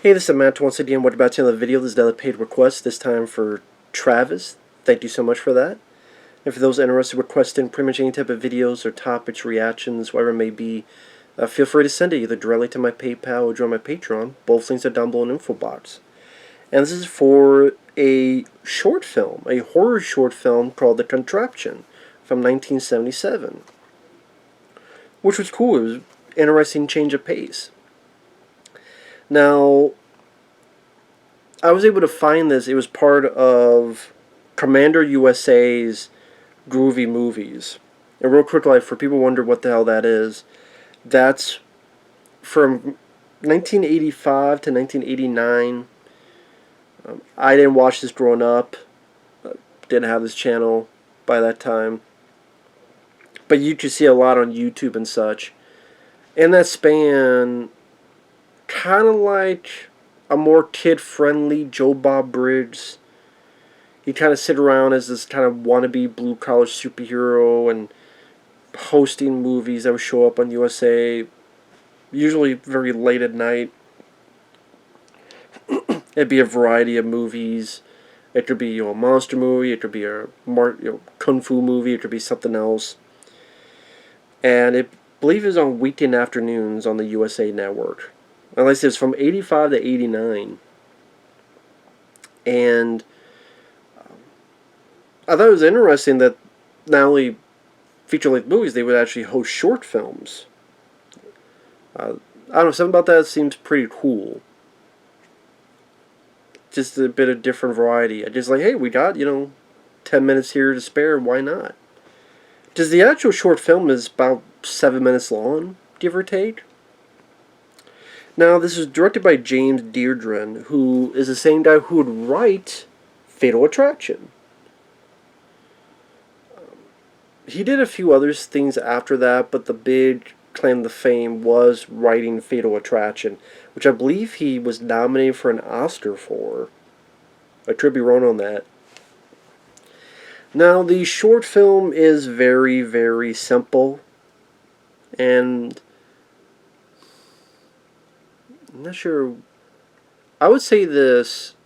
Hey, this is Matt once again. What about another video? This is another paid request, this time for Travis. Thank you so much for that. And for those interested in requesting pretty much any type of videos or topics, reactions, whatever it may be, feel free to send it either directly to my PayPal or join my Patreon. Both links are down below in the info box. And this is for a short film, a horror short film called The Contraption from 1977. Which was cool. It was an interesting change of pace. Now, I was able to find this. It was part of Commander USA's Groovy Movies. And real quick, like, for people who wonder what the hell that is, that's from 1985 to 1989. I didn't watch this growing up. Didn't have this channel by that time. But you could see a lot on YouTube and such. In that span, kind of like a more kid-friendly Joe Bob Briggs. He kind of sit around as this kind of wannabe blue-collar superhero and hosting movies that would show up on USA, usually very late at night. It'd be a variety of movies. It could be a monster movie. It could be a kung fu movie. It could be something else. And I believe it was on weekend afternoons on the USA Network. Unless it was from 85 to 89. And I thought it was interesting that not only feature-length movies, they would actually host short films. I don't know, something about that seems pretty cool. Just a bit of different variety. I just like, hey, we got, 10 minutes here to spare, why not? Because the actual short film is about 7 minutes long, give or take. Now, this was directed by James Deardren, who is the same guy who would write Fatal Attraction. He did a few other things after that, but the big claim to fame was writing Fatal Attraction, which I believe he was nominated for an Oscar for. I could be wrong on that. Now, the short film is very, very simple, and I'm not sure. I would say this.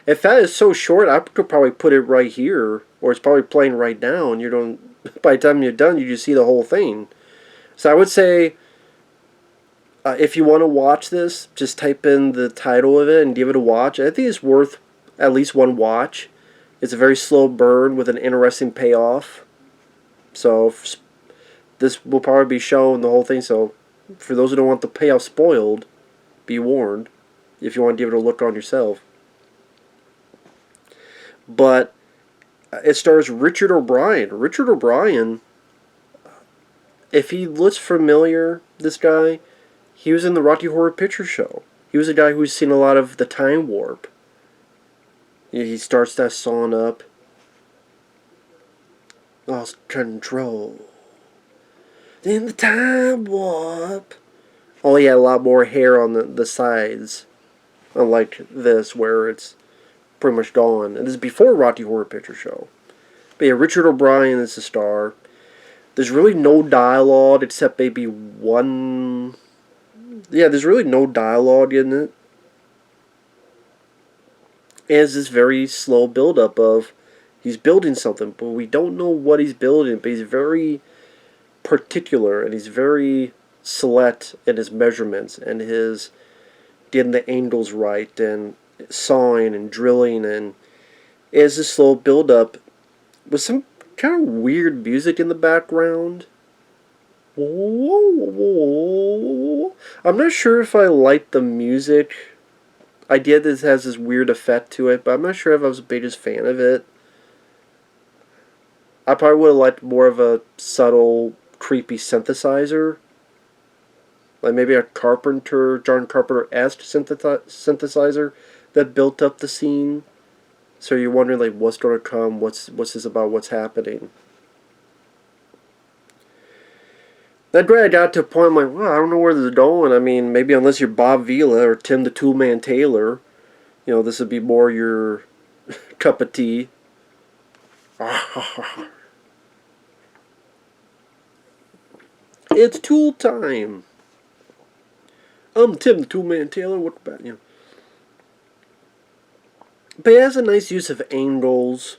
If that is so short, I could probably put it right here, or it's probably playing right now, and you don't. By the time you're done, you just see the whole thing. So I would say, if you want to watch this, just type in the title of it and give it a watch. I think it's worth at least one watch. It's a very slow burn with an interesting payoff. So this will probably be shown the whole thing. So for those who don't want the payoff spoiled, be warned. If you want to give it a look on yourself. But it stars Richard O'Brien. Richard O'Brien, if he looks familiar, this guy, he was in the Rocky Horror Picture Show. He was a guy who's seen a lot of the Time Warp. He starts that song up. Lost control in the Time Warp. Only had a lot more hair on the sides. Unlike this, where it's pretty much gone. And this is before Rocky Horror Picture Show. But yeah, Richard O'Brien is the star. There's really no dialogue except maybe one. Yeah, there's really no dialogue in it. And it's this very slow build-up of he's building something, but we don't know what he's building. But he's very particular and he's very select in his measurements and his getting the angles right and sawing and drilling, and it's this slow build-up with some kind of weird music in the background. I'm not sure if I like the music. I get this has this weird effect to it, but I'm not sure if I was the biggest fan of it. I probably would have liked more of a subtle, creepy synthesizer. Like maybe a John Carpenter-esque synthesizer that built up the scene. So you're wondering, like, what's going to come? What's this about? What's happening? That grade I got to a point, I'm like, well, I don't know where this is going. I mean, maybe unless you're Bob Vila or Tim the Toolman Taylor, this would be more your cup of tea. It's tool time. I'm Tim the Toolman Taylor. What about you? But it has a nice use of angles.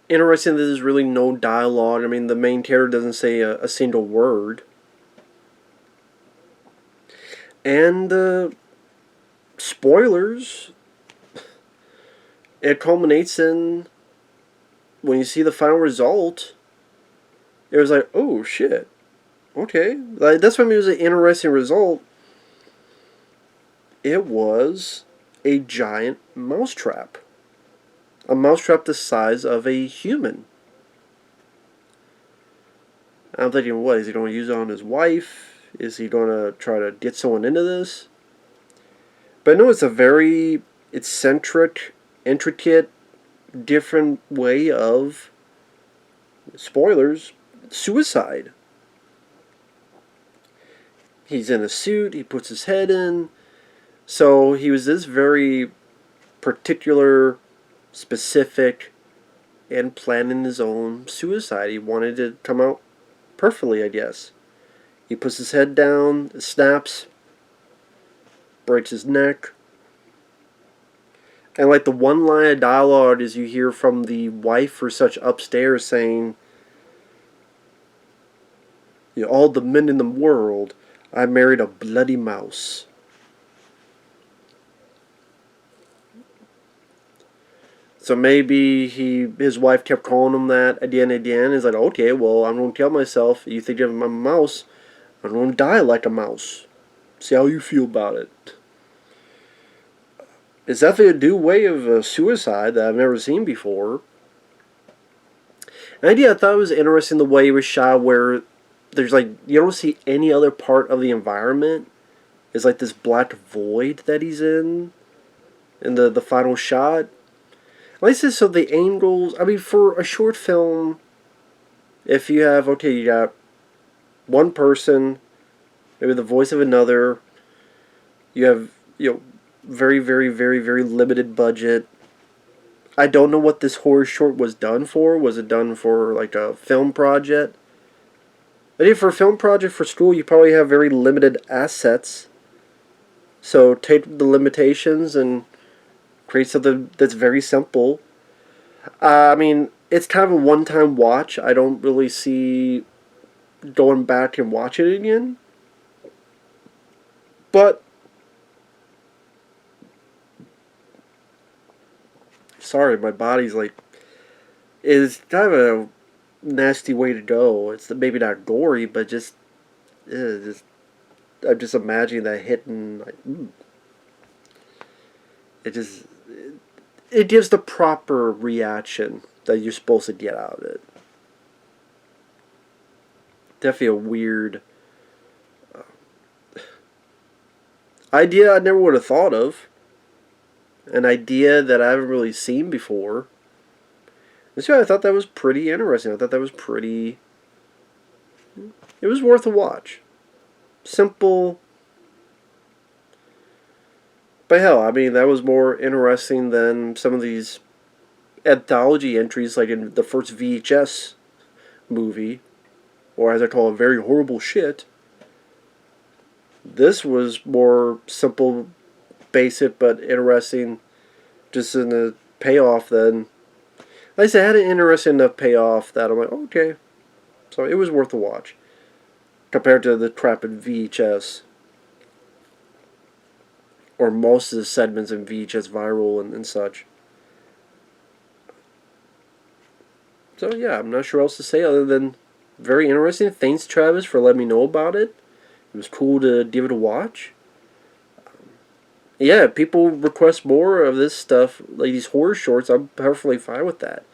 Interesting that there's really no dialogue. I mean, the main character doesn't say a single word. And spoilers, it culminates in when you see the final result. It was like, oh shit, okay. Like that's what I mean. It was an interesting result. It was a giant mousetrap. A mousetrap the size of a human. I'm thinking, what, is he going to use it on his wife? Is he going to try to get someone into this? But no, it's a very eccentric, intricate, different way of, spoilers, suicide. He's in a suit, he puts his head in. So he was this very particular, specific, and planning his own suicide. He wanted to come out perfectly, I guess. He puts his head down, snaps, breaks his neck. And like the one line of dialogue is you hear from the wife or such upstairs saying, you know, all the men in the world, I married a bloody mouse. So maybe his wife kept calling him that again and again. He's like, okay, well, I'm going to tell myself, you think I'm a mouse, I'm going to die like a mouse. See how you feel about it. It's definitely a new way of suicide that I've never seen before. And I thought it was interesting the way it was shot, where there's like, you don't see any other part of the environment. It's like this black void that he's in the final shot. At least so the angles, I mean, for a short film, if you have, okay, you got one person, maybe the voice of another, you have, you know, very, very, very, very limited budget. I don't know what this horror short was done for. Was it done for, like, a film project? I think for a film project for school, you probably have very limited assets. So take the limitations and create something that's very simple. I mean, it's kind of a one-time watch. I don't really see going back and watching it again. But sorry, my body's like, is kind of a nasty way to go. It's maybe not gory, but just I'm just imagining that hitting like, it gives the proper reaction that you're supposed to get out of it. Definitely a weird idea I never would have thought of. An idea that I haven't really seen before. And so I thought that was pretty interesting. I thought that was pretty... It was worth a watch. Simple. But hell, I mean, that was more interesting than some of these anthology entries, like in the first VHS movie, or as I call it, Very Horrible Shit. This was more simple, basic, but interesting, just in the payoff. Then, like I said, it had an interesting enough payoff that I'm like, okay. So it was worth a watch, compared to the crap in VHS. Or most of the segments in VHS Viral and such. So yeah, I'm not sure what else to say other than very interesting. Thanks, Travis, for letting me know about it. It was cool to give it a watch. Yeah, if people request more of this stuff, like these horror shorts, I'm perfectly fine with that.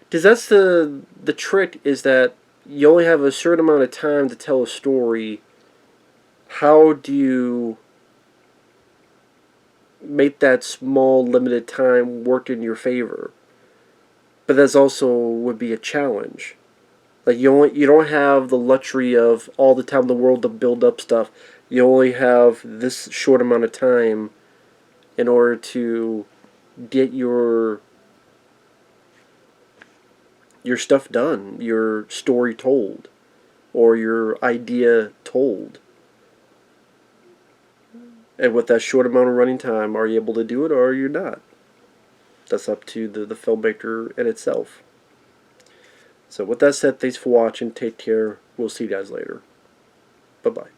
Because that's the trick, is that you only have a certain amount of time to tell a story. How do you make that small, limited time work in your favor? But that's also would be a challenge. Like you don't have the luxury of all the time in the world to build up stuff. You only have this short amount of time in order to get your stuff done, your story told. or your idea told? And with that short amount of running time, are you able to do it or are you not? That's up to the filmmaker in itself. So with that said, thanks for watching. Take care. We'll see you guys later. Bye-bye.